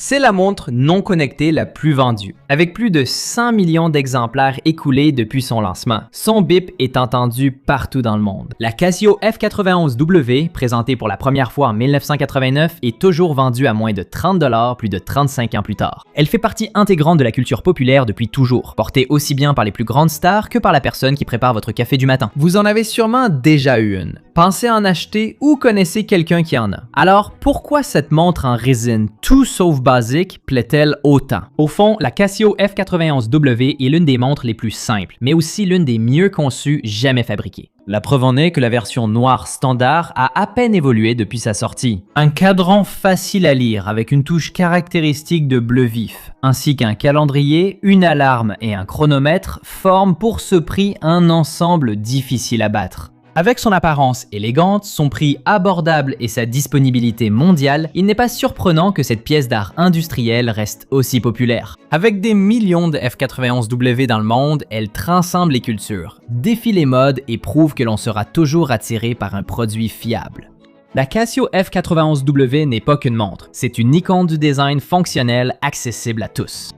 C'est la montre non connectée la plus vendue, avec plus de 100 millions d'exemplaires écoulés depuis son lancement. Son bip est entendu partout dans le monde. La Casio F91W, présentée pour la première fois en 1989, est toujours vendue à moins de 30 $ plus de 35 ans plus tard. Elle fait partie intégrante de la culture populaire depuis toujours, portée aussi bien par les plus grandes stars que par la personne qui prépare votre café du matin. Vous en avez sûrement déjà eu une. Pensez en acheter ou connaissez quelqu'un qui en a. Alors, pourquoi cette montre en résine tout sauf basique plaît-elle autant? Au fond, la Casio F91W est l'une des montres les plus simples, mais aussi l'une des mieux conçues jamais fabriquées. La preuve en est que la version noire standard a à peine évolué depuis sa sortie. Un cadran facile à lire avec une touche caractéristique de bleu vif, ainsi qu'un calendrier, une alarme et un chronomètre forment pour ce prix un ensemble difficile à battre. Avec son apparence élégante, son prix abordable et sa disponibilité mondiale, il n'est pas surprenant que cette pièce d'art industriel reste aussi populaire. Avec des millions de F91W dans le monde, elle transcende les cultures, défie les modes et prouve que l'on sera toujours attiré par un produit fiable. La Casio F91W n'est pas qu'une montre, c'est une icône du design fonctionnel accessible à tous.